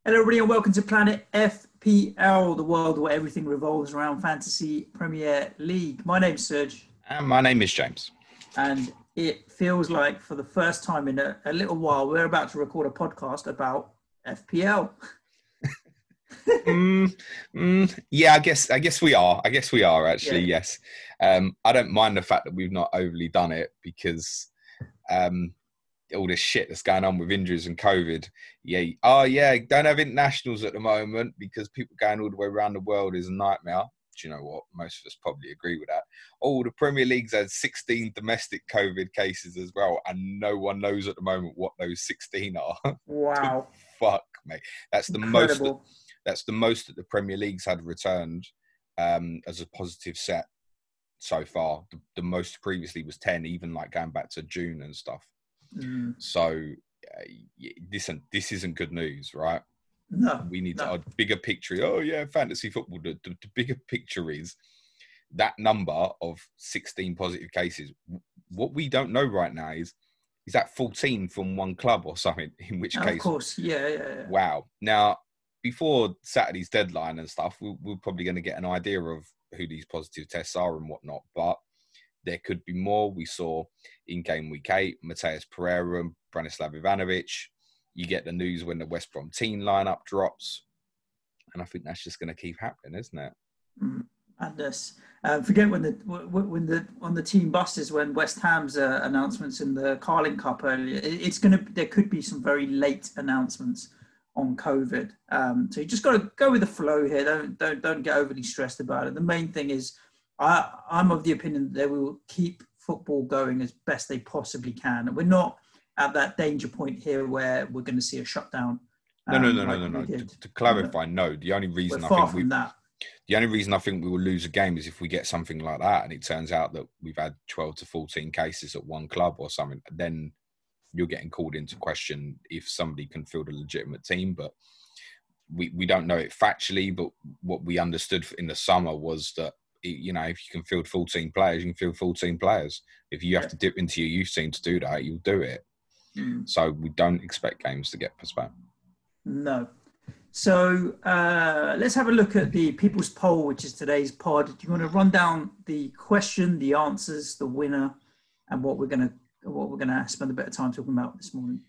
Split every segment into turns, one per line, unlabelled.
Hello everybody and welcome to Planet FPL, the world where everything revolves around Fantasy Premier League. My name's Serge.
And my name is James.
And it feels like for the first time in a little while, we're about to record a podcast about FPL.
Yeah, I guess we are. I guess we are actually, yes. I don't mind the fact that we've not overly done it because all this shit that's going on with injuries and COVID. Don't have internationals at the moment because people going all the way around the world is a nightmare. Do you know what? Most of us probably agree with that. Oh, the Premier League's had 16 domestic COVID cases as well, and no one knows at the moment what those 16 are.
Wow.
Fuck, mate. That's
Incredible.
the most that the Premier League's had returned as a positive set so far. The most previously was 10, even like going back to June and stuff. So this isn't good news, right?
No.
We need a bigger picture. Oh yeah, fantasy football. The bigger picture is that number of 16 positive cases. What we don't know right now is that 14 from one club or something, in which case...
Of course, yeah.
Wow. Now, before Saturday's deadline and stuff, we're probably going to get an idea of who these positive tests are and whatnot, but there could be more. We saw in game week 8, Mateus Pereira and Branislav Ivanovic. You get the news when the West Brom team lineup drops. And I think that's just going to keep happening, isn't it?
Madness. Forget when on the team buses when West Ham's announcements in the Carling Cup earlier. There could be some very late announcements on COVID. So you just got to go with the flow here. Don't get overly stressed about it. The main thing is I'm of the opinion that they will keep football going as best they possibly can. And we're not at that danger point here where we're going to see a shutdown.
No. To clarify, no. The only reason the only reason I think we will lose a game is if we get something like that, and it turns out that we've had 12 to 14 cases at one club or something. Then you're getting called into question if somebody can field a legitimate team. But we don't know it factually. But what we understood in the summer was that, you know, if you can field 14 players, you can field 14 players. If you have to dip into your youth team to do that, you'll do it. So we don't expect games to get postponed.
No. So let's have a look at the People's Poll, which is today's pod. Do you want to run down the question, the answers, the winner, and what we're going to spend a bit of time talking about this morning?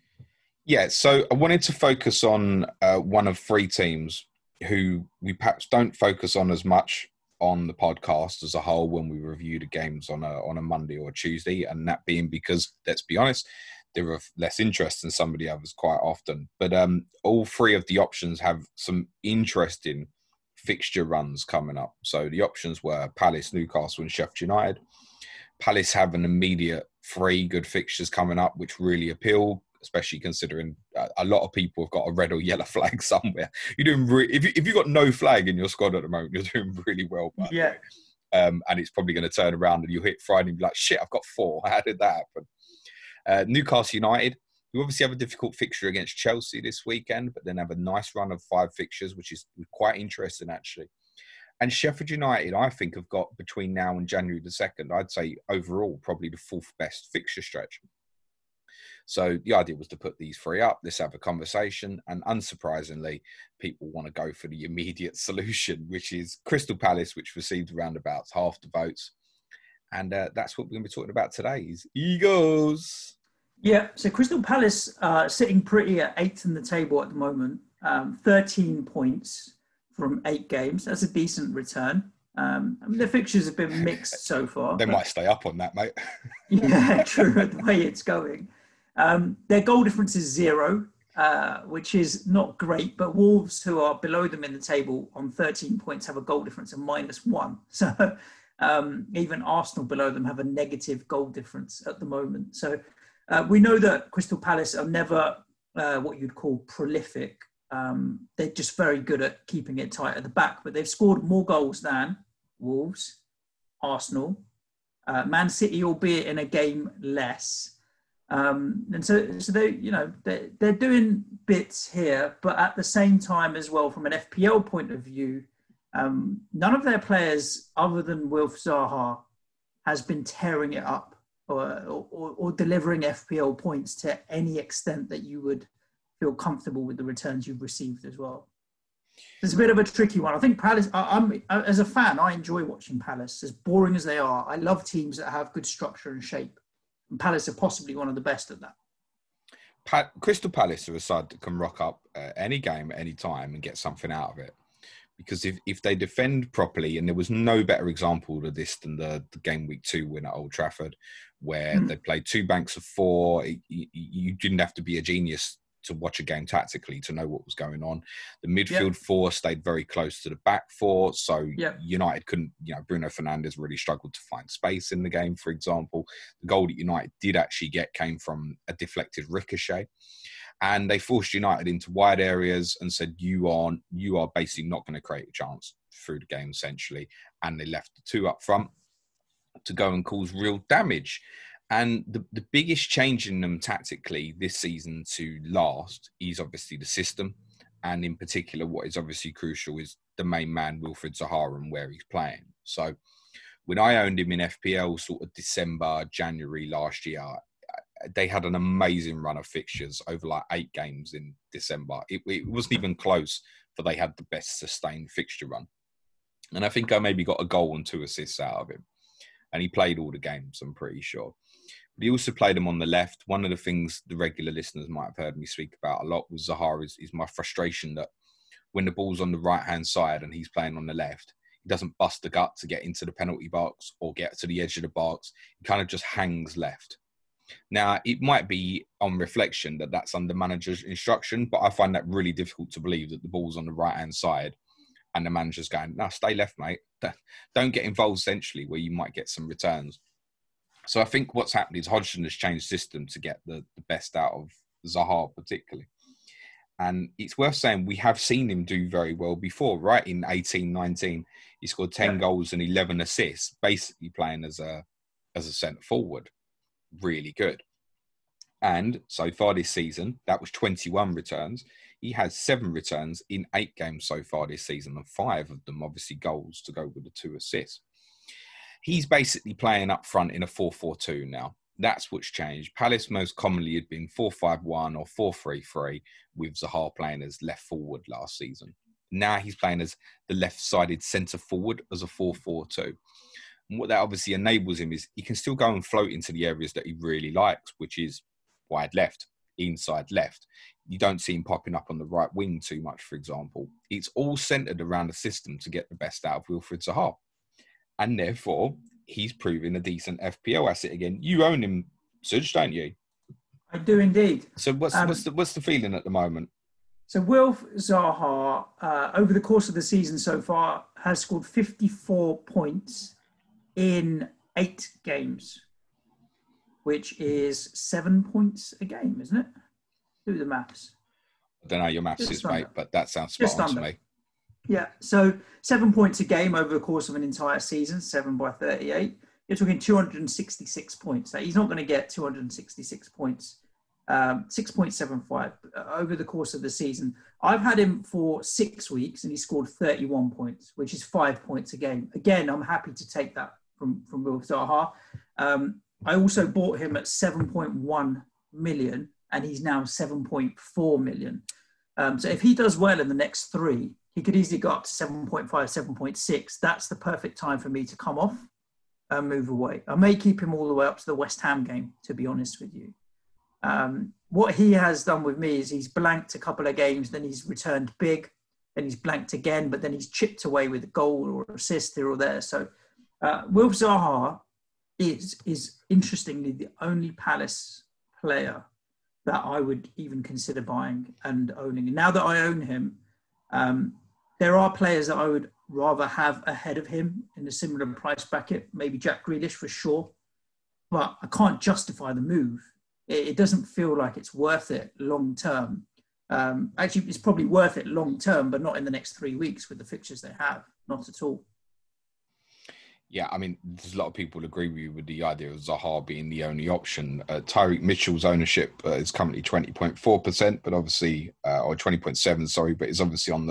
Yeah, so I wanted to focus on one of three teams who we perhaps don't focus on as much on the podcast as a whole when we review the games on a Monday or a Tuesday, and that being because, let's be honest, they're of less interest than some of the others quite often. But all three of the options have some interesting fixture runs coming up. So the options were Palace, Newcastle and Sheffield United. Palace have an immediate 3 good fixtures coming up, which really appeal, especially considering a lot of people have got a red or yellow flag somewhere. You're doing if you've got no flag in your squad at the moment, you're doing really well.
Yeah.
And it's probably going to turn around and you'll hit Friday and be like, shit, I've got 4. How did that happen? Newcastle United, who obviously have a difficult fixture against Chelsea this weekend, but then have a nice run of 5 fixtures, which is quite interesting, actually. And Sheffield United, I think, have got between now and January the 2nd, I'd say overall, probably the 4th best fixture stretch. So the idea was to put these 3 up. Let's have a conversation. And unsurprisingly, people want to go for the immediate solution, which is Crystal Palace, which received around about half the votes. And that's what we're going to be talking about today is Eagles.
Yeah, so Crystal Palace sitting pretty at 8th in the table at the moment. 13 points from 8 games. That's a decent return. I mean, the fixtures have been mixed so far.
They might stay up on that, mate.
Yeah, true, the way it's going. Their goal difference is 0, which is not great, but Wolves, who are below them in the table on 13 points, have a goal difference of -1. So even Arsenal below them have a negative goal difference at the moment. So we know that Crystal Palace are never what you'd call prolific. They're just very good at keeping it tight at the back, but they've scored more goals than Wolves, Arsenal, Man City, albeit in a game less. And so they're doing bits here, but at the same time as well, from an FPL point of view, none of their players other than Wilf Zaha has been tearing it up or delivering FPL points to any extent that you would feel comfortable with the returns you've received as well. It's a bit of a tricky one. I think Palace, as a fan, I enjoy watching Palace. As boring as they are, I love teams that have good structure and shape. And Palace are possibly one of the best at that.
Crystal Palace are a side that can rock up any game at any time and get something out of it. Because if they defend properly, and there was no better example of this than the game week 2 win at Old Trafford, where they played 2 banks of 4. You didn't have to be a genius to watch a game tactically to know what was going on. The midfield 4 stayed very close to the back 4. So United couldn't, Bruno Fernandes really struggled to find space in the game, for example. The goal that United did actually get came from a deflected ricochet. And they forced United into wide areas and said, you are basically not going to create a chance through the game, essentially. And they left the 2 up front to go and cause real damage. And the biggest change in them tactically this season to last is obviously the system. And in particular, what is obviously crucial is the main man, Wilfried Zaha, and where he's playing. So when I owned him in FPL sort of December, January last year, they had an amazing run of fixtures over like 8 games in December. It wasn't even close, but they had the best sustained fixture run. And I think I maybe got a goal and 2 assists out of him. And he played all the games, I'm pretty sure. But he also played them on the left. One of the things the regular listeners might have heard me speak about a lot with Zaha is my frustration that when the ball's on the right-hand side and he's playing on the left, he doesn't bust the gut to get into the penalty box or get to the edge of the box. He kind of just hangs left. Now, it might be on reflection that that's under manager's instruction, but I find that really difficult to believe that the ball's on the right-hand side and the manager's going, no, stay left, mate. Don't get involved centrally where you might get some returns. So I think what's happened is Hodgson has changed system to get the best out of Zaha particularly. And it's worth saying we have seen him do very well before, right? In 18-19, he scored 10 goals and 11 assists, basically playing as a centre forward. Really good. And so far this season, that was 21 returns. He has 7 returns in 8 games so far this season, and 5 of them obviously goals to go with the 2 assists. He's basically playing up front in a 4-4-2 now. That's what's changed. Palace most commonly had been 4-5-1 or 4-3-3 with Zaha playing as left forward last season. Now he's playing as the left-sided centre forward as a 4-4-2. And what that obviously enables him is he can still go and float into the areas that he really likes, which is wide left, inside left. You don't see him popping up on the right wing too much, for example. It's all centred around a system to get the best out of Wilfried Zaha. And therefore, he's proving a decent FPL asset again. You own him, Suj, don't you?
I do indeed.
So what's the feeling at the moment?
So Wilf Zaha, over the course of the season so far, has scored 54 points in 8 games, which is 7 points a game, isn't it? Do the maths.
I don't know your maths is, mate, but that sounds spot on to me.
Yeah, so 7 points a game over the course of an entire season, 7 by 38. You're talking 266 points. Now, he's not going to get 266 points, 6.75 over the course of the season. I've had him for 6 weeks and he scored 31 points, which is 5 points a game. Again, I'm happy to take that from Wilf Zaha. I also bought him at 7.1 million and he's now 7.4 million. So if he does well in the next 3, he could easily go up to 7.5, 7.6. That's the perfect time for me to come off and move away. I may keep him all the way up to the West Ham game, to be honest with you. What he has done with me is he's blanked a couple of games, then he's returned big, then he's blanked again, but then he's chipped away with a goal or assist here or there. So Wilf Zaha is interestingly the only Palace player that I would even consider buying and owning. And now that I own him, there are players that I would rather have ahead of him in a similar price bracket, maybe Jack Grealish for sure, but I can't justify the move. It doesn't feel like it's worth it long term. Actually, it's probably worth it long term, but not in the next 3 weeks with the fixtures they have, not at all.
Yeah, I mean, there's a lot of people agree with you with the idea of Zaha being the only option. Tyreek Mitchell's ownership is currently 20.4%, but obviously, or 20.7, sorry, but it's obviously on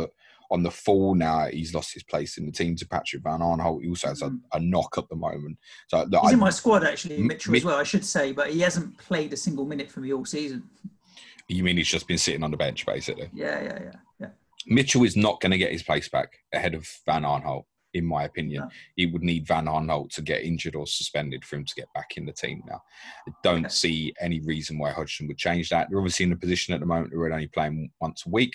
the fall now. He's lost his place in the team to Patrick Van Arnholt. He also has a knock at the moment. So look,
he's in my squad actually, Mitchell as well, I should say, but he hasn't played a single minute for me all season.
You mean he's just been sitting on the bench, basically?
Yeah.
Mitchell is not going to get his place back ahead of Van Aanholt, in my opinion.
No.
He would need Van Aanholt to get injured or suspended for him to get back in the team now. I don't see any reason why Hodgson would change that. They're obviously in a position at the moment where we're only playing once a week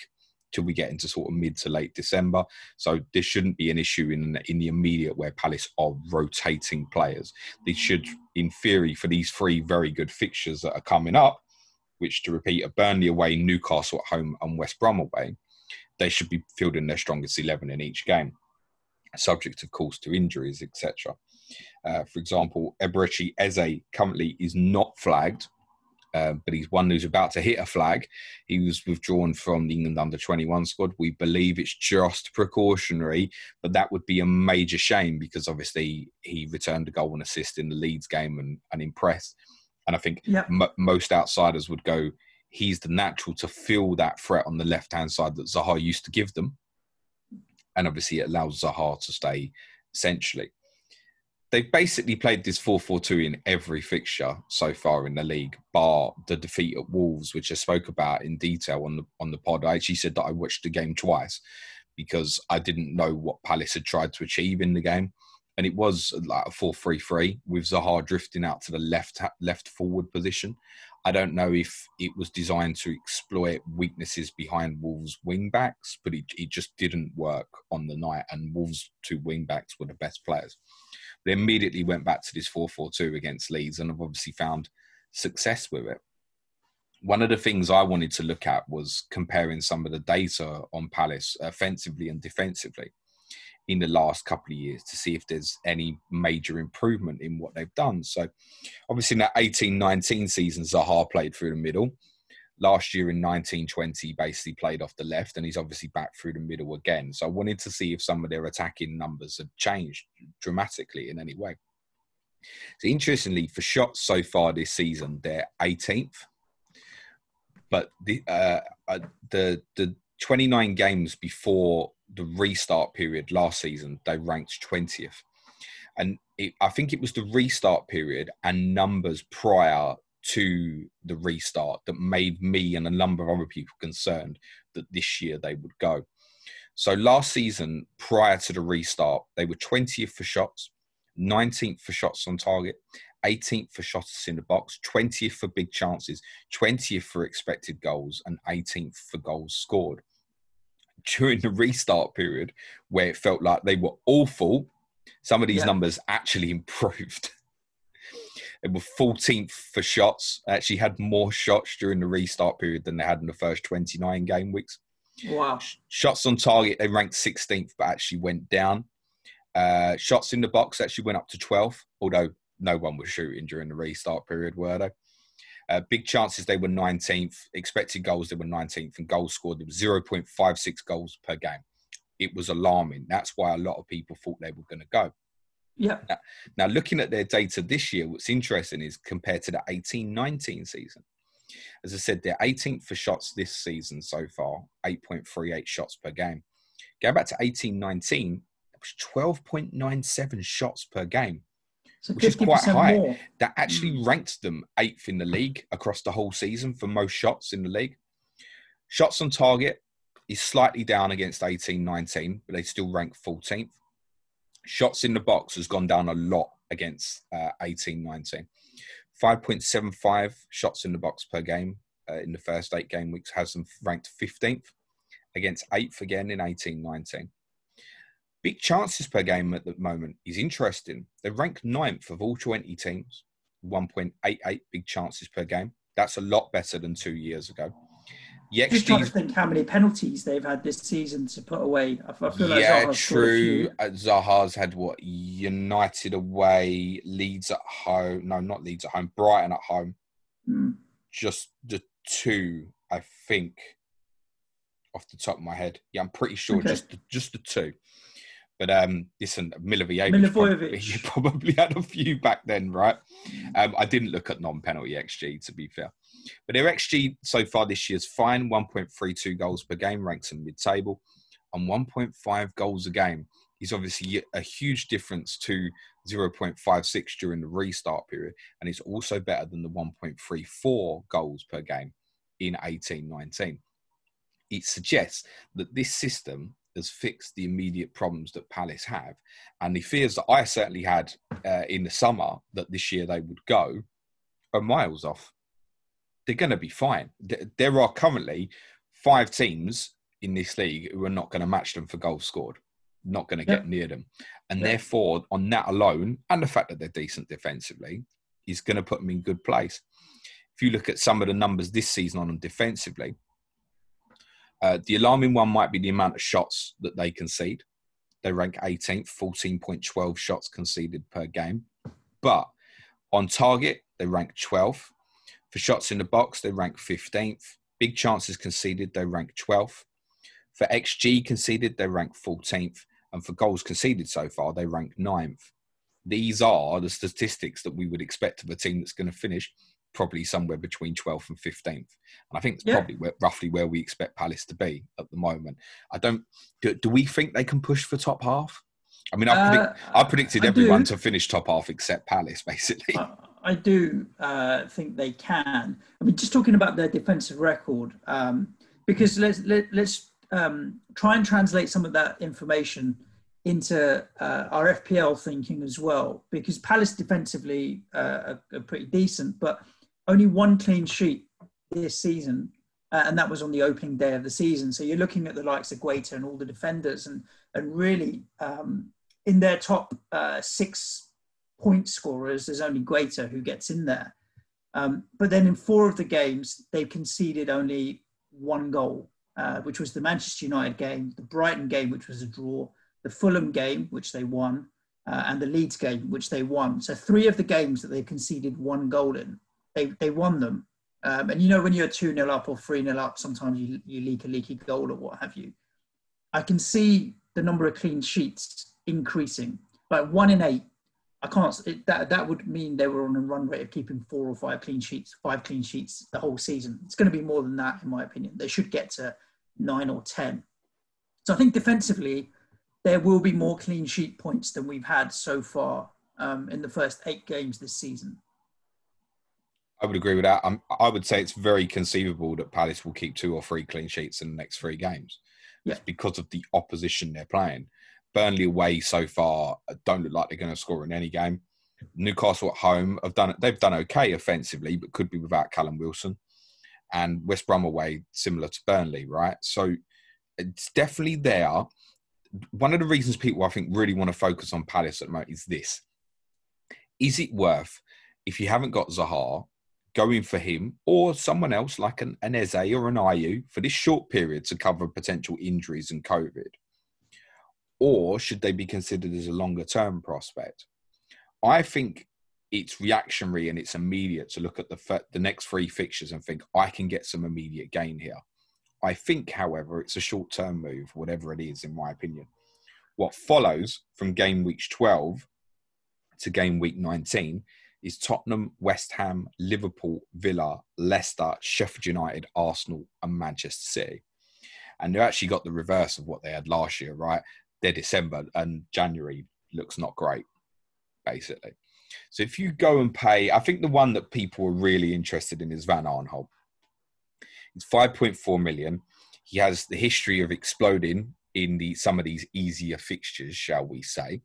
till we get into sort of mid to late December. So there shouldn't be an issue in the immediate where Palace are rotating players. They should, in theory, for these 3 very good fixtures that are coming up, which, to repeat, are Burnley away, Newcastle at home and West Brom away, they should be fielding their strongest 11 in each game, subject, of course, to injuries, etc. For example, Eberechi Eze currently is not flagged, but he's one who's about to hit a flag. He was withdrawn from the England under-21 squad. We believe it's just precautionary, but that would be a major shame because obviously he returned a goal and assist in the Leeds game and impressed. And I think most outsiders would go, he's the natural to fill that threat on the left-hand side that Zaha used to give them. And obviously it allows Zaha to stay essentially. They've basically played this 4-4-2 in every fixture so far in the league, bar the defeat at Wolves, which I spoke about in detail on the pod. I actually said that I watched the game twice because I didn't know what Palace had tried to achieve in the game. And it was like a 4-3-3 with Zaha drifting out to the left forward position. I don't know if it was designed to exploit weaknesses behind Wolves' wing-backs, but it just didn't work on the night. And Wolves' 2 wing-backs were the best players. They immediately went back to this 4-4-2 against Leeds and have obviously found success with it. One of the things I wanted to look at was comparing some of the data on Palace offensively and defensively in the last couple of years to see if there's any major improvement in what they've done. So obviously in that 18-19 season, Zaha played through the middle. Last year in 19-20, basically played off the left, and he's obviously back through the middle again. So I wanted to see if some of their attacking numbers had changed dramatically in any way. So interestingly, for shots so far this season, they're 18th. But the 29 games before the restart period last season, they ranked 20th. And I think it was the restart period and numbers prior to the restart that made me and a number of other people concerned that this year they would go. So last season, prior to the restart, they were 20th for shots, 19th for shots on target, 18th for shots in the box, 20th for big chances, 20th for expected goals, and 18th for goals scored. During the restart period, where it felt like they were awful, some of these numbers actually improved. They were 14th for shots. Actually had more shots during the restart period than they had in the first 29 game weeks.
Wow.
Shots on target, they ranked 16th, but actually went down. Shots in the box actually went up to 12th, although no one was shooting during the restart period, were they? Big chances, they were 19th. Expected goals, they were 19th. And goals scored, there was 0.56 goals per game. It was alarming. That's why a lot of people thought they were going to go.
Yeah.
Now, looking at their data this year, what's interesting is compared to the 18-19 season. As I said, they're 18th for shots this season so far, 8.38 shots per game. Going back to 18-19, it was 12.97 shots per game.
So
which is quite high.
More.
That actually ranked them 8th in the league across the whole season for most shots in the league. Shots on target is slightly down against 18-19, but they still rank 14th. Shots in the box has gone down a lot against 18-19. 5.75 shots in the box per game in the first 8 game weeks has them ranked 15th against 8th again in 18-19. Big chances per game at the moment is interesting. They're ranked 9th of all 20 teams, 1.88 big chances per game. That's a lot better than 2 years ago.
Just trying to think how many penalties they've had this season to put away. I feel like
Zaha's true. Zaha's had what? United away, Leeds at home. No, not Leeds at home. Brighton at home. Just the 2, I think, off the top of my head. Yeah, I'm pretty sure just the 2. But listen, Milivojevic probably had a few back then, right? I didn't look at non-penalty XG, to be fair. But their XG so far this year is fine, 1.32 goals per game, ranks in mid-table, and 1.5 goals a game is obviously a huge difference to 0.56 during the restart period, and it's also better than the 1.34 goals per game in 18-19. It suggests that this system has fixed the immediate problems that Palace have, and the fears that I certainly had in the summer that this year they would go are miles off. They're going to be fine. There are currently 5 teams in this league who are not going to match them for goals scored, not going to get near them. And therefore, on that alone, and the fact that they're decent defensively, is going to put them in good place. If you look at some of the numbers this season on them defensively, the alarming one might be the amount of shots that they concede. They rank 18th, 14.12 shots conceded per game. But on target, they rank 12th. For shots in the box, they rank 15th. Big chances conceded, they rank 12th. For XG conceded, they rank 14th. And for goals conceded so far, they rank 9th. These are the statistics that we would expect of a team that's going to finish probably somewhere between 12th and 15th. And I think it's probably roughly where we expect Palace to be at the moment. Do we think they can push for top half? I mean, I predicted everyone to finish top half except Palace, basically.
I do think they can. I mean, just talking about their defensive record, because let's try and translate some of that information into our FPL thinking as well, because Palace defensively are pretty decent, but only 1 clean sheet this season, and that was on the opening day of the season. So you're looking at the likes of Guaita and all the defenders, and really in their top 6 point scorers, there's only Guaita who gets in there. But then in 4 of the games, they've conceded only 1 goal, which was the Manchester United game, the Brighton game, which was a draw, the Fulham game, which they won, and the Leeds game, which they won. So 3 of the games that they conceded 1 goal in, they won them. And you know, when you're 2-0 up or 3-0 up, sometimes you leak a leaky goal or what have you. I can see the number of clean sheets increasing. Like 1 in 8, I can't. That would mean they were on a run rate of keeping 4 or 5 clean sheets, 5 clean sheets the whole season. It's going to be more than that, in my opinion. They should get to 9 or 10. So I think defensively, there will be more clean sheet points than we've had so far in the first 8 games this season.
I would agree with that. I would say it's very conceivable that Palace will keep 2 or 3 clean sheets in the next 3 games. It's because of the opposition they're playing. Burnley away so far don't look like they're going to score in any game. Newcastle at home they've done okay offensively, but could be without Callum Wilson. And West Brom away, similar to Burnley, right? So it's definitely there. One of the reasons people, I think, really want to focus on Palace at the moment is this. Is it worth, if you haven't got Zaha, going for him or someone else like an Eze or an Ayew for this short period to cover potential injuries and COVID? Or should they be considered as a longer-term prospect? I think it's reactionary and it's immediate to look at the next 3 fixtures and think, I can get some immediate gain here. I think, however, it's a short-term move, whatever it is, in my opinion. What follows from game week 12 to game week 19 is Tottenham, West Ham, Liverpool, Villa, Leicester, Sheffield United, Arsenal, and Manchester City. And they've actually got the reverse of what they had last year, right? Their December and January looks not great, basically. So if you go and pay, I think the one that people are really interested in is Van Arnholt. It's 5.4 million. He has the history of exploding in some of these easier fixtures, shall we say.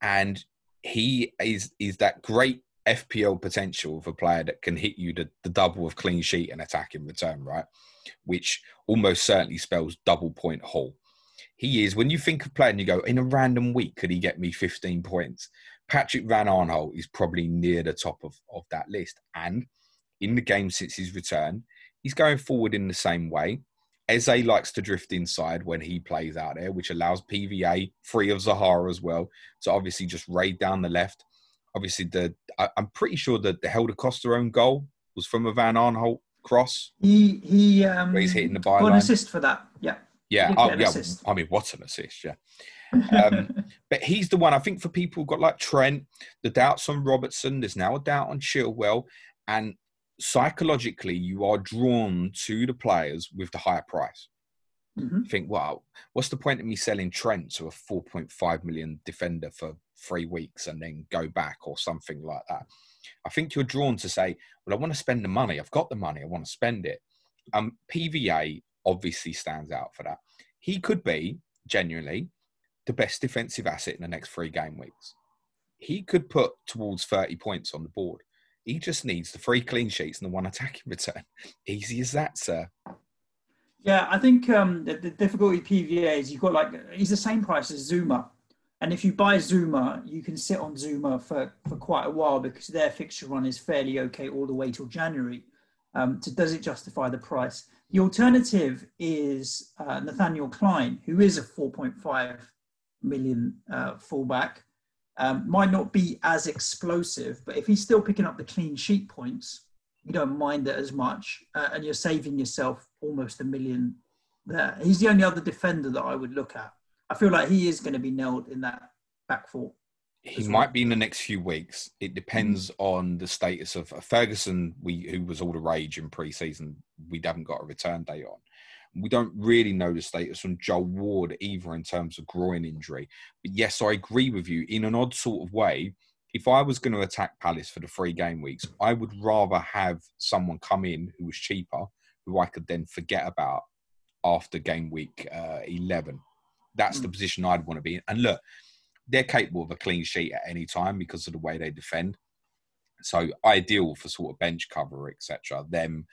And he is that great FPL potential of a player that can hit you the double of clean sheet and attack in return, right? Which almost certainly spells double point haul. He is, when you think of playing, you go, in a random week, could he get me 15 points? Patrick Van Aanholt is probably near the top of that list. And in the game since his return, he's going forward in the same way. Eze likes to drift inside when he plays out there, which allows PVA, free of Zaha as well, to obviously just raid down the left. Obviously, I'm pretty sure that the Helder Costa own goal was from a Van Aanholt cross.
He's
hitting the byline.
Got an assist for that, yeah.
Yeah, I mean, what an assist, yeah. But he's the one, I think, for people who've got like Trent, the doubts on Robertson, there's now a doubt on Chilwell, and psychologically, you are drawn to the players with the higher price. Mm-hmm. You think, wow, what's the point of me selling Trent to a 4.5 million defender for 3 weeks and then go back or something like that? I think you're drawn to say, well, I want to spend the money. I've got the money. I want to spend it. PVA obviously stands out for that. He could be, genuinely, the best defensive asset in the next 3 game weeks. He could put towards 30 points on the board. He just needs the 3 clean sheets and the 1 attacking return. Easy as that, sir.
Yeah, I think the difficulty with PVA is you've got he's the same price as Zuma. And if you buy Zuma, you can sit on Zuma for quite a while because their fixture run is fairly okay all the way till January. So does it justify the price? The alternative is Nathaniel Klein, who is a 4.5 million fullback. Might not be as explosive, but if he's still picking up the clean sheet points, you don't mind it as much, and you're saving yourself almost $1 million there. He's the only other defender that I would look at. I feel like he is going to be nailed in that back four.
He might be in the next few weeks. It depends on the status of Ferguson, who was all the rage in pre-season. We haven't got a return date on. We don't really know the status on Joel Ward either in terms of groin injury. But yes, I agree with you. In an odd sort of way, if I was going to attack Palace for the 3 game weeks, I would rather have someone come in who was cheaper, who I could then forget about after game week 11. That's the position I'd want to be in. And look, they're capable of a clean sheet at any time because of the way they defend. So ideal for sort of bench cover, etc. Them,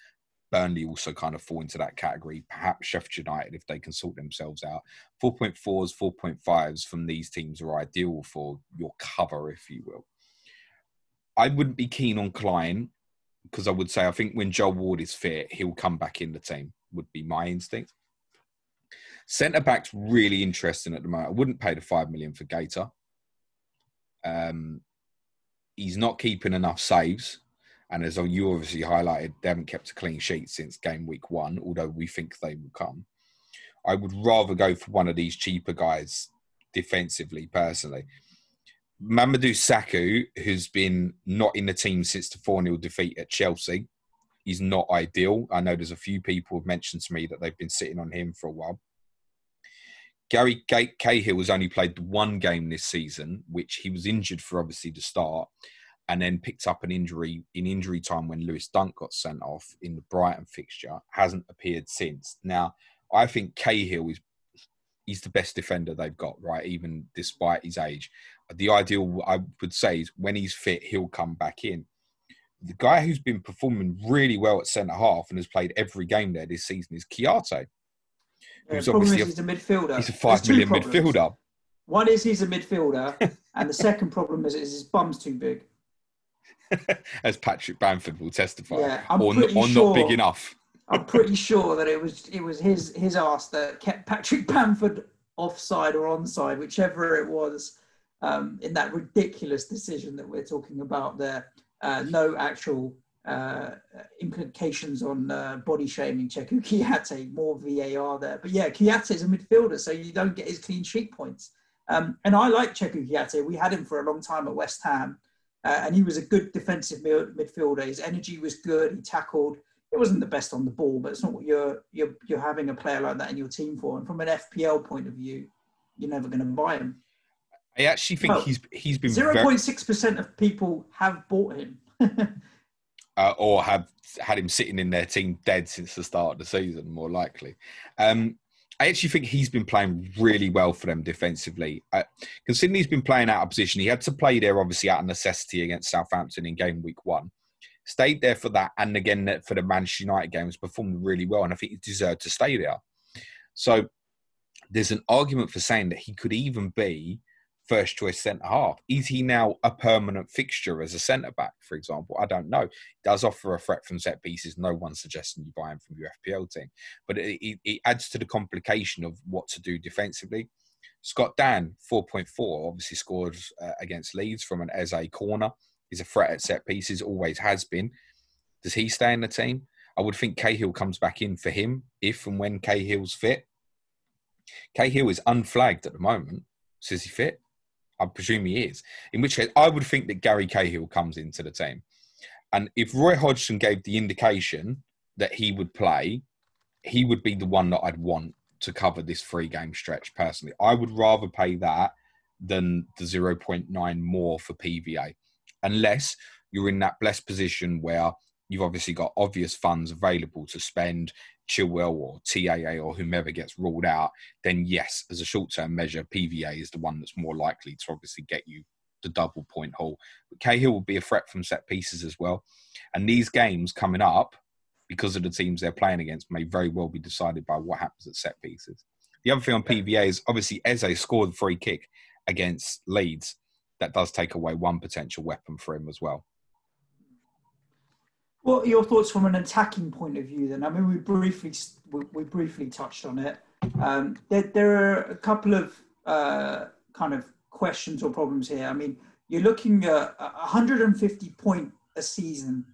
Burnley also kind of fall into that category. Perhaps Sheffield United, if they can sort themselves out. 4.4s, 4.5s from these teams are ideal for your cover, if you will. I wouldn't be keen on Klein because I would say I think when Joel Ward is fit, he'll come back in the team, would be my instinct. Centre-back's really interesting at the moment. I wouldn't pay the 5 million for Gator. He's not keeping enough saves. And as you obviously highlighted, they haven't kept a clean sheet since game week 1, although we think they will come. I would rather go for one of these cheaper guys defensively, personally. Mamadou Sakho, who's been not in the team since the 4-0 defeat at Chelsea, he's not ideal. I know there's a few people who have mentioned to me that they've been sitting on him for a while. Gary Cahill has only played 1 game this season, which he was injured for obviously the start, and then picked up an injury in injury time when Lewis Dunk got sent off in the Brighton fixture. Hasn't appeared since. Now, I think Cahill he's the best defender they've got, right? Even despite his age. The ideal, I would say, is when he's fit, he'll come back in. The guy who's been performing really well at centre-half and has played every game there this season is Chiarte.
The problem is he's a midfielder.
He's a 5 million midfielder.
One is he's a midfielder, and the second problem is his bum's too big.
As Patrick Bamford will testify.
Yeah,
or not big enough.
I'm pretty sure that it was his arse that kept Patrick Bamford offside or onside, whichever it was, in that ridiculous decision that we're talking about there. No actual implications on body shaming Cheku Chiate, more VAR there. But yeah, Chiate is a midfielder, so you don't get his clean sheet points. And I like Cheku Chiate. We had him for a long time at West Ham, and he was a good defensive midfielder. His energy was good. He tackled. It wasn't the best on the ball, but it's not what you're having a player like that in your team for. And from an FPL point of view, you're never going to buy him.
I actually think he's been
0.6% of people have bought him.
Or have had him sitting in their team dead since the start of the season, more likely. I actually think he's been playing really well for them defensively. Considering he's been playing out of position, he had to play there obviously out of necessity against Southampton in game week 1. Stayed there for that, and again for the Manchester United game, has performed really well, and I think he deserved to stay there. So there's an argument for saying that he could even be first choice centre-half. Is he now a permanent fixture as a centre-back, for example? I don't know. He does offer a threat from set pieces. No one's suggesting you buy him from your FPL team. But it adds to the complication of what to do defensively. Scott Dan, 4.4, obviously scored against Leeds from an Eze corner. He's a threat at set pieces, always has been. Does he stay in the team? I would think Cahill comes back in for him if and when Cahill's fit. Cahill is unflagged at the moment. So is he fit? I presume he is. In which case, I would think that Gary Cahill comes into the team. And if Roy Hodgson gave the indication that he would play, he would be the one that I'd want to cover this 3-game stretch personally. I would rather pay that than the 0.9 more for PVA. Unless you're in that blessed position where you've obviously got obvious funds available to spend, Chilwell or TAA or whomever gets ruled out, then yes, as a short-term measure, PVA is the one that's more likely to obviously get you the double point haul. But Cahill will be a threat from set pieces as well. And these games coming up, because of the teams they're playing against, may very well be decided by what happens at set pieces. The other thing on PVA is obviously Eze scored the free kick against Leeds. That does take away one potential weapon for him as well.
What are your thoughts from an attacking point of view then? I mean, we briefly touched on it. There are a couple of kind of questions or problems here. I mean, you're looking at 150 point a season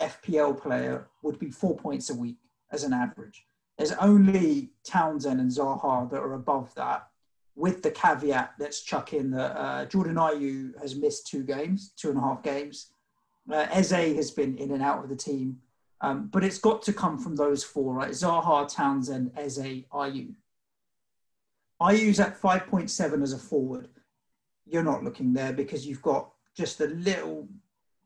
FPL player would be 4 points a week as an average. There's only Townsend and Zaha that are above that, with the caveat, let's chuck in that Jordan Ayew has missed 2.5 games. Eze has been in and out of the team, but it's got to come from those four, right? Zaha, Townsend, Eze, Ayew. Ayew's at 5.7 as a forward. You're not looking there because you've got just a little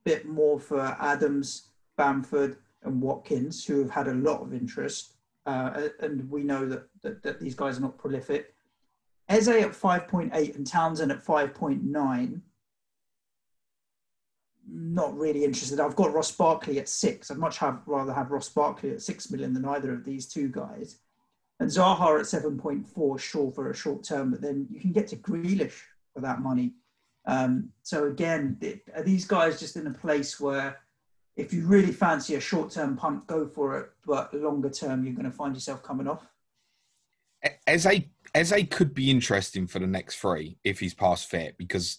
bit more for Adams, Bamford, and Watkins, who have had a lot of interest, and we know that these guys are not prolific. Eze at 5.8 and Townsend at 5.9. Not really interested. I've got Ross Barkley at 6. I'd much rather have Ross Barkley at 6 million than either of these two guys. And Zaha at 7.4, sure, for a short term, but then you can get to Grealish for that money. So again, are these guys just in a place where if you really fancy a short-term punt, go for it, but longer term, you're going to find yourself coming off?
Eze could be interesting for the next three if he's past fit, because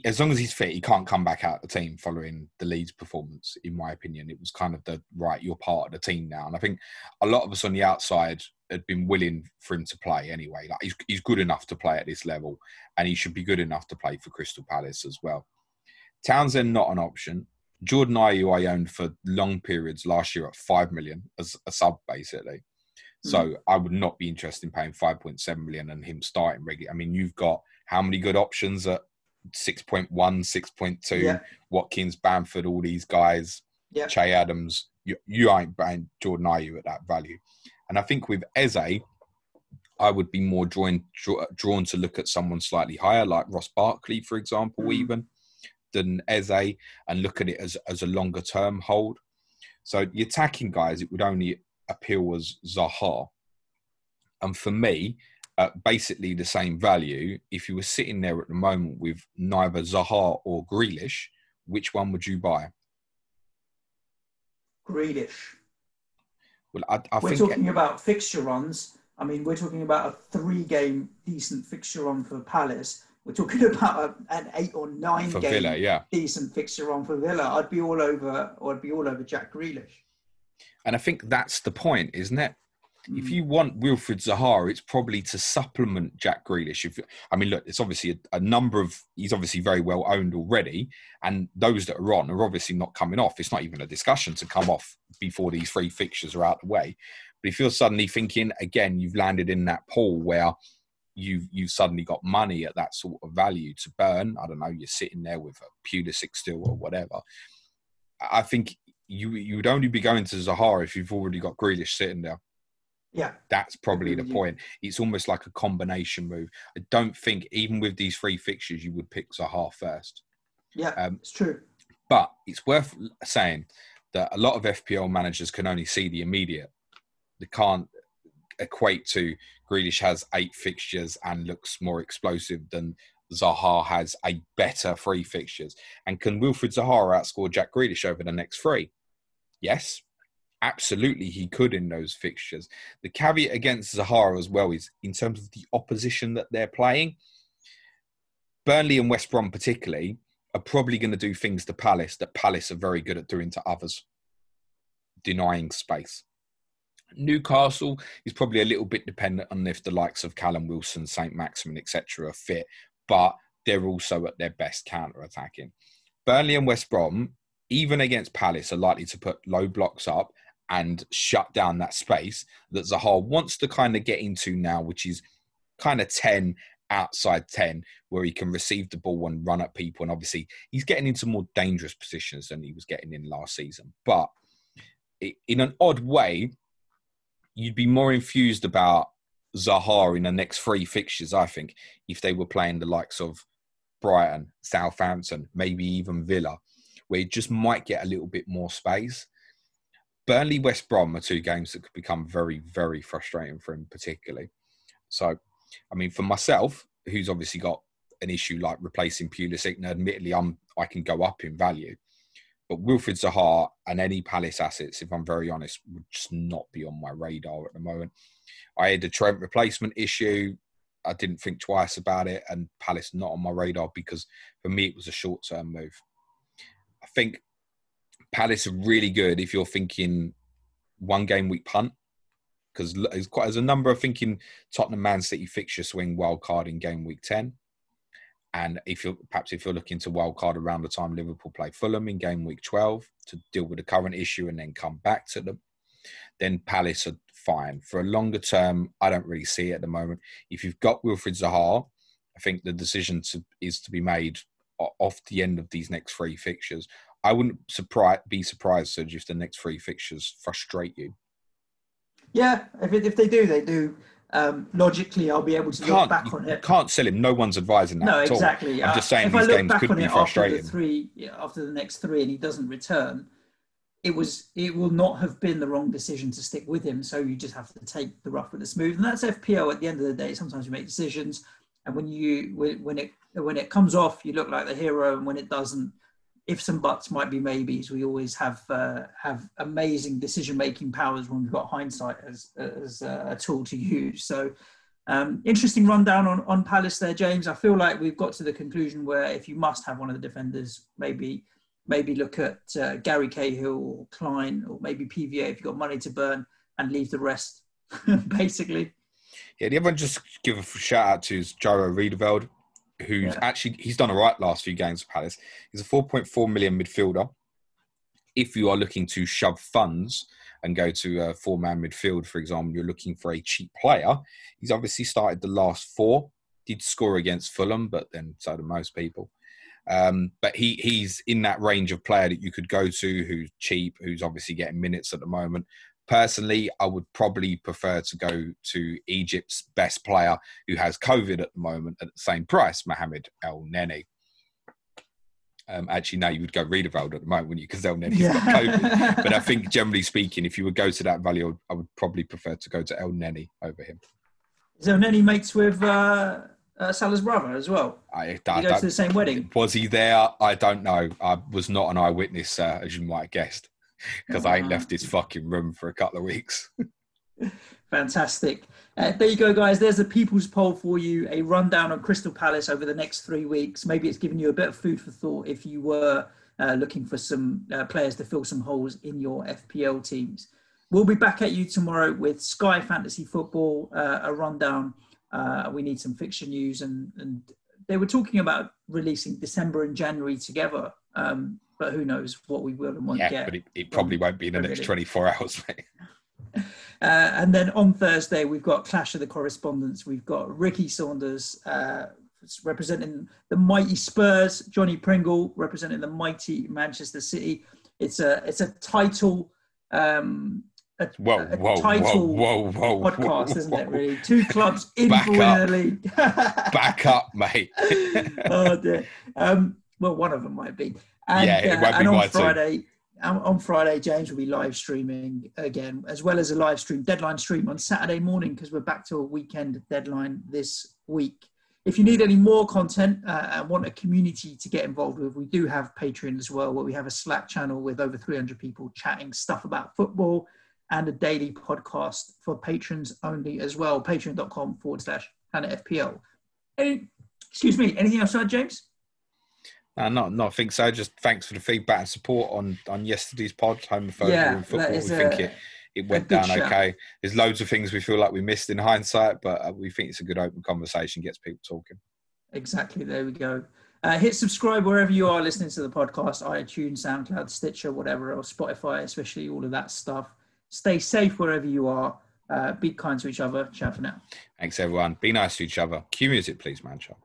as long as he's fit, he can't come back out of the team following the Leeds performance, in my opinion. It was kind of you're part of the team now. And I think a lot of us on the outside had been willing for him to play anyway. Like he's good enough to play at this level, and he should be good enough to play for Crystal Palace as well. Townsend, not an option. Jordan Ayew I owned for long periods last year at 5 million as a sub, basically. So I would not be interested in paying 5.7 million and him starting regularly. I mean, you've got how many good options at 6.1, 6.2, yeah. Watkins, Bamford, all these guys, yeah. Che Adams. You ain't buying Jordan Ayew at that value. And I think with Eze, I would be more drawn to look at someone slightly higher, like Ross Barkley, for example, even, than Eze, and look at it as a longer term hold. So the attacking guys, it would only appeal as Zaha. And for me, basically the same value. If you were sitting there at the moment with neither Zaha or Grealish, which one would you buy?
Grealish.
Well, I
we're
think
talking about fixture runs. I mean, we're talking about a 3-game decent fixture run for Palace. We're talking about an 8 or 9
for
game
Villa, yeah.
decent fixture run for Villa. I'd be all over Jack Grealish.
And I think that's the point, isn't it? If you want Wilfried Zaha, it's probably to supplement Jack Grealish. Look, it's obviously a number of... He's obviously very well owned already, and those that are on are obviously not coming off. It's not even a discussion to come off before these 3 fixtures are out the way. But if you're suddenly thinking, again, you've landed in that pool where you've suddenly got money at that sort of value to burn. I don't know, you're sitting there with a Pulisic still or whatever. I think you would only be going to Zaha if you've already got Grealish sitting there.
Yeah.
That's probably the point. It's almost like a combination move. I don't think, even with these 3 fixtures, you would pick Zaha first.
Yeah, it's true.
But it's worth saying that a lot of FPL managers can only see the immediate. They can't equate to Grealish has 8 fixtures and looks more explosive than Zaha has a better 3 fixtures. And can Wilfried Zaha outscore Jack Grealish over the next 3? Yes. Absolutely, he could in those fixtures. The caveat against Zaha as well is in terms of the opposition that they're playing. Burnley and West Brom particularly are probably going to do things to Palace that Palace are very good at doing to others, denying space. Newcastle is probably a little bit dependent on if the likes of Callum Wilson, St. Maximin, etc. are fit, but they're also at their best counter-attacking. Burnley and West Brom, even against Palace, are likely to put low blocks up and shut down that space that Zaha wants to kind of get into now, which is kind of 10, outside 10, where he can receive the ball and run at people. And obviously, he's getting into more dangerous positions than he was getting in last season. But in an odd way, you'd be more enthused about Zaha in the next 3 fixtures, I think, if they were playing the likes of Brighton, Southampton, maybe even Villa, where it just might get a little bit more space. Burnley, West Brom are 2 games that could become very, very frustrating for him, particularly. So, I mean, for myself, who's obviously got an issue like replacing Pulisic, and admittedly, I can go up in value. But Wilfried Zaha and any Palace assets, if I'm very honest, would just not be on my radar at the moment. I had a Trent replacement issue. I didn't think twice about it, and Palace not on my radar because for me it was a short-term move. I think Palace are really good if you're thinking 1 game week punt, because there's a number of thinking Tottenham Man City fixture swing wild card in game week 10. And if you're looking to wildcard around the time Liverpool play Fulham in game week 12 to deal with the current issue and then come back to them, then Palace are fine. For a longer term, I don't really see it at the moment. If you've got Wilfried Zaha, I think the decision is to be made off the end of these next 3 fixtures. I wouldn't be surprised, Serge, if the next 3 fixtures frustrate you.
Yeah, if they do, they do. Logically, I'll be able to look back on it.
Can't sell him. No one's advising that.
No,
at
exactly.
All. I'm just saying these games could be frustrating.
After the next 3, and he doesn't return, it will not have been the wrong decision to stick with him. So you just have to take the rough with the smooth, and that's FPL. At the end of the day, sometimes you make decisions, and when it comes off, you look like the hero, and when it doesn't, ifs and buts might be maybes. We always have amazing decision-making powers when we've got hindsight as a tool to use. So interesting rundown on Palace there, James. I feel like we've got to the conclusion where if you must have one of the defenders, maybe look at Gary Cahill or Klein or maybe PVA if you've got money to burn, and leave the rest, basically.
Yeah, the other one just give a shout out to is Jairo Riedeveld, who's he's done all right last few games for Palace. He's a 4.4 million midfielder. If you are looking to shove funds and go to a 4-man midfield, for example, you're looking for a cheap player. He's obviously started the last 4. Did score against Fulham, but then so do most people. But he's in that range of player that you could go to, who's cheap, who's obviously getting minutes at the moment. Personally, I would probably prefer to go to Egypt's best player who has COVID at the moment at the same price, Mohamed El Neni. Actually, no, you would go Riedeveld at the moment, wouldn't you? Because El Neni's got COVID. But I think, generally speaking, if you would go to that value, I would probably prefer to go to El Neni over him.
Is El Neni mates with Salah's brother as well? Did he go to the same wedding? Was
he there? I don't know. I was not an eyewitness, as you might have guessed, because I ain't left his fucking room for a couple of weeks.
Fantastic. There you go, guys. There's a people's poll for you, a rundown on Crystal Palace over the next 3 weeks. Maybe it's given you a bit of food for thought if you were looking for some players to fill some holes in your FPL teams. We'll be back at you tomorrow with Sky Fantasy Football, a rundown. We need some fixture news, and they were talking about releasing December and January together. But who knows what we will and won't get. Yeah,
but it probably won't be in the next 24 hours, mate.
And then on Thursday, we've got Clash of the Correspondents. We've got Ricky Saunders representing the mighty Spurs, Johnny Pringle representing the mighty Manchester City. It's a title podcast, isn't it, really? 2 clubs in the league.
Back up, mate.
Oh, dear. Well, one of them might be. And,
it won't be my
team. On Friday, James will be live streaming again, as well as a deadline stream on Saturday morning, because we're back to a weekend deadline this week. If you need any more content and want a community to get involved with, we do have Patreon as well, where we have a Slack channel with over 300 people chatting stuff about football, and a daily podcast for patrons only as well. Patreon.com/PlanetFPL. Excuse me, anything else to add, James?
No, I think so. Just thanks for the feedback and support on yesterday's pod, Homophobia and Football. We think it went down okay. There's loads of things we feel like we missed in hindsight, but we think it's a good open conversation, gets people talking.
Exactly. There we go. Hit subscribe wherever you are listening to the podcast, iTunes, SoundCloud, Stitcher, whatever else, Spotify, especially all of that stuff. Stay safe wherever you are. Be kind to each other. Ciao for now.
Thanks, everyone. Be nice to each other. Cue music, please, Mancha.